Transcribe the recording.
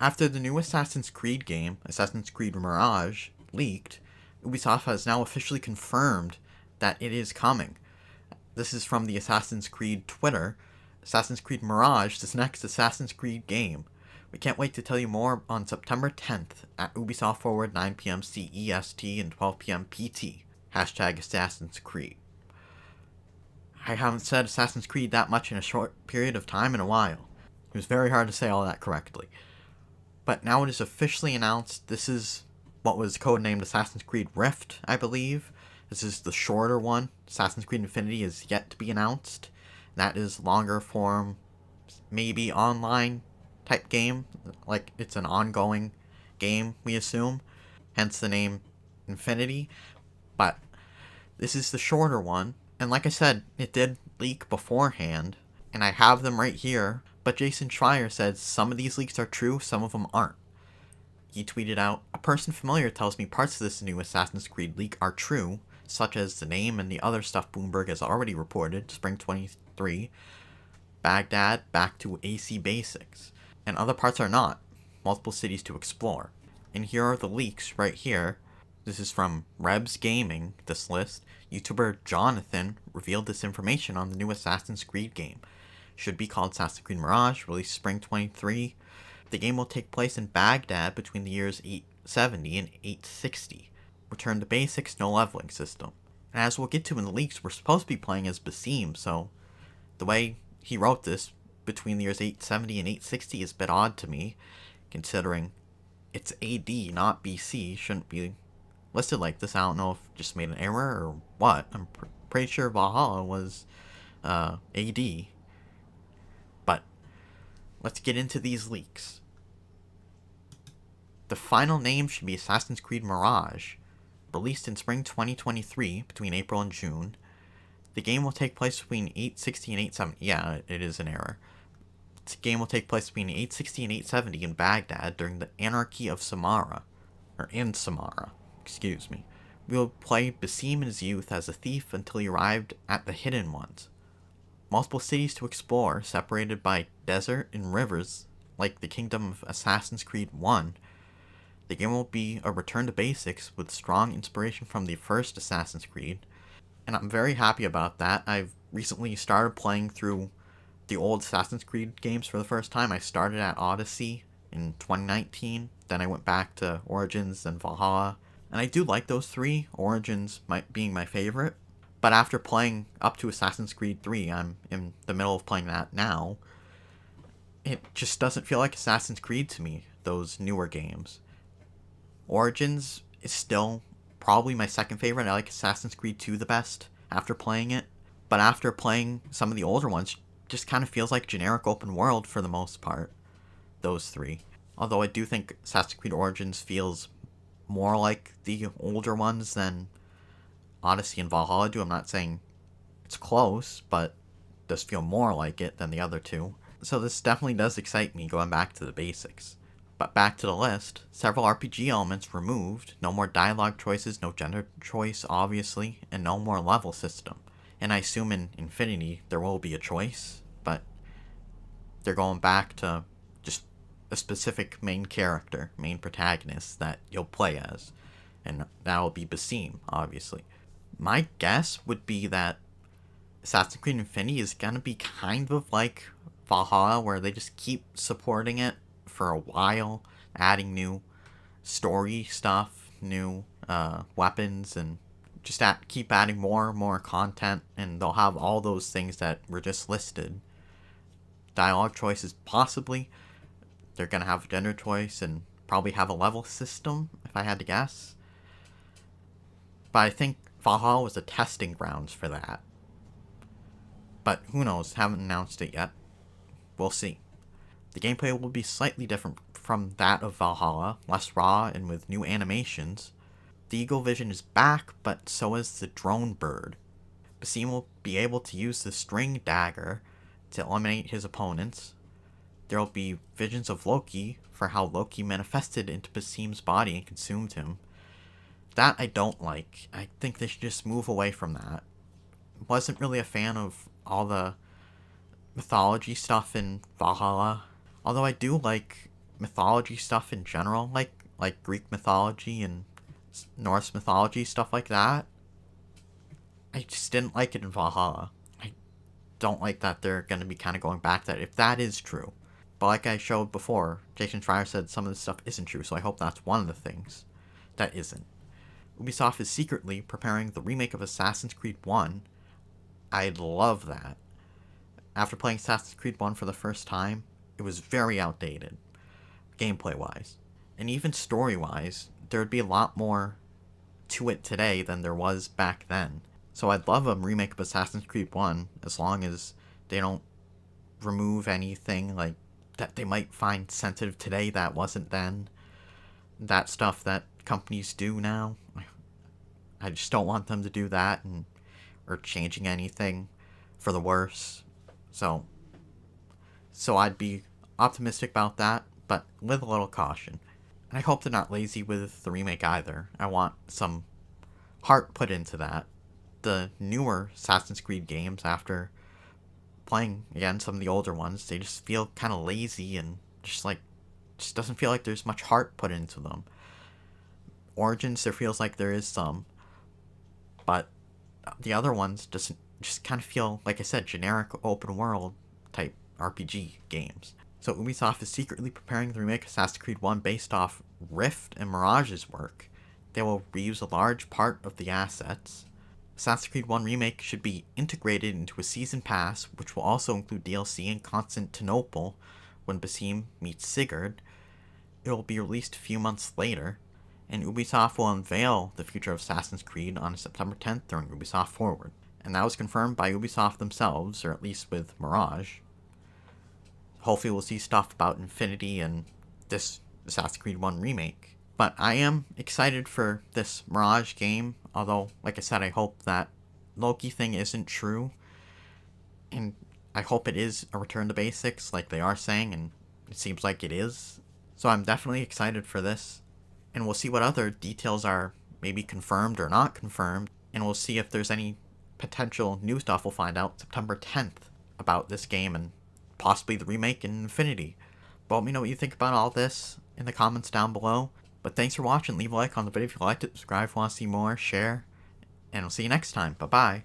After the new Assassin's Creed game, Assassin's Creed Mirage, leaked, Ubisoft has now officially confirmed that it is coming. This is from the Assassin's Creed Twitter. Assassin's Creed Mirage, this next Assassin's Creed game. We can't wait to tell you more on September 10th at Ubisoft Forward 9 p.m. CEST and 12 p.m. PT. Hashtag Assassin's Creed. I haven't said Assassin's Creed that much in a short period of time in a while. It was very hard to say all that correctly. But now it is officially announced. This is what was codenamed Assassin's Creed Rift, I believe. This is the shorter one. Assassin's Creed Infinity is yet to be announced. That is longer form, maybe online type game. Like, it's an ongoing game, we assume. Hence the name Infinity. But this is the shorter one. And like I said, it did leak beforehand. And I have them right here. But Jason Schreier said some of these leaks are true, some of them aren't. He tweeted out, "A person familiar tells me parts of this new Assassin's Creed leak are true, such as the name and the other stuff Bloomberg has already reported, Spring 23, Baghdad, back to AC basics. And other parts are not, multiple cities to explore. And here are the leaks right here. This is from Rebs Gaming, this list. YouTuber Jonathan revealed this information on the new Assassin's Creed game. Should be called Assassin's Creed Mirage, released Spring 23. The game will take place in Baghdad between the years 870 and 860. Return to basics, no leveling system. And as we'll get to in the leaks, we're supposed to be playing as Basim, so the way he wrote this between the years 870 and 860 is a bit odd to me, considering it's AD, not BC, shouldn't be listed like this. I don't know if it just made an error or what. I'm pretty sure Valhalla was AD. But let's get into these leaks. The final name should be Assassin's Creed Mirage, released in spring 2023 between April and June. The game will take place between 860 and 870. Yeah, it is an error. The game will take place between 860 and 870 in Baghdad during the Anarchy of Samara. Or in Samara, excuse me. We will play Basim in his youth as a thief until he arrived at the Hidden Ones. Multiple cities to explore, separated by desert and rivers, like the Kingdom of Assassin's Creed 1. The game will be a return to basics with strong inspiration from the first Assassin's Creed, and I'm very happy about that. I've recently started playing through the old Assassin's Creed games for the first time. I started at Odyssey in 2019, then I went back to Origins and Valhalla, and I do like those three, Origins being my favorite. But after playing up to Assassin's Creed 3, I'm in the middle of playing that now, it just doesn't feel like Assassin's Creed to me, those newer games. Origins is still probably my second favorite. I like Assassin's Creed 2 the best after playing it. But after playing some of the older ones, just kind of feels like generic open world for the most part. Those three. Although I do think Assassin's Creed Origins feels more like the older ones than Odyssey and Valhalla do. I'm not saying it's close, but it does feel more like it than the other two. So this definitely does excite me, going back to the basics. But back to the list, several RPG elements removed, no more dialogue choices, no gender choice obviously, and no more level system. And I assume in Infinity there will be a choice, but they're going back to just a specific main character, main protagonist that you'll play as. And that'll be Basim, obviously. My guess would be that Assassin's Creed Infinity is going to be kind of like Valhalla, where they just keep supporting it for a while, adding new story stuff, new weapons, and just keep adding more and more content, and they'll have all those things that were just listed. Dialogue choices, possibly. They're going to have gender choice and probably have a level system, if I had to guess. But I think Valhalla was a testing grounds for that. But who knows, haven't announced it yet. We'll see. The gameplay will be slightly different from that of Valhalla, less raw and with new animations. The Eagle Vision is back, but so is the Drone Bird. Basim will be able to use the String Dagger to eliminate his opponents. There will be visions of Loki for how Loki manifested into Basim's body and consumed him. That I don't like. I think they should just move away from that. Wasn't really a fan of all the mythology stuff in Valhalla. Although I do like mythology stuff in general, like Greek mythology and Norse mythology, stuff like that. I just didn't like it in Valhalla. I don't like that they're going to be kind of going back to that, if that is true. But like I showed before, Jason Schreier said some of this stuff isn't true, so I hope that's one of the things that isn't. Ubisoft is secretly preparing the remake of Assassin's Creed 1. I'd love that. After playing Assassin's Creed 1 for the first time, it was very outdated, gameplay wise. And even story wise, there would be a lot more to it today than there was back then. So I'd love a remake of Assassin's Creed 1 as long as they don't remove anything like that they might find sensitive today that wasn't then. That stuff that companies do now. I just don't want them to do that or changing anything for the worse. So I'd be optimistic about that, but with a little caution. And I hope they're not lazy with the remake either. I want some heart put into that. The newer Assassin's Creed games, after playing again some of the older ones, they just feel kind of lazy and just doesn't feel like there's much heart put into them. Origins, there feels like there is some, but the other ones just kind of feel, like I said, generic open world type RPG games. So Ubisoft is secretly preparing the remake of Assassin's Creed 1 based off Rift and Mirage's work. They will reuse a large part of the assets. Assassin's Creed 1 Remake should be integrated into a season pass, which will also include DLC in Constantinople when Basim meets Sigurd. It will be released a few months later, and Ubisoft will unveil the future of Assassin's Creed on September 10th during Ubisoft Forward. And that was confirmed by Ubisoft themselves, or at least with Mirage. Hopefully we'll see stuff about Infinity and this Assassin's Creed 1 Remake. But I am excited for this Mirage game, although, like I said, I hope that Loki thing isn't true. And I hope it is a return to basics, like they are saying, and it seems like it is. So I'm definitely excited for this. And we'll see what other details are maybe confirmed or not confirmed. And we'll see if there's any potential new stuff we'll find out September 10th about this game and possibly the remake in Infinity. But let me know what you think about all this in the comments down below. But thanks for watching. Leave a like on the video if you liked it. Subscribe if you want to see more. Share. And we'll see you next time. Bye-bye.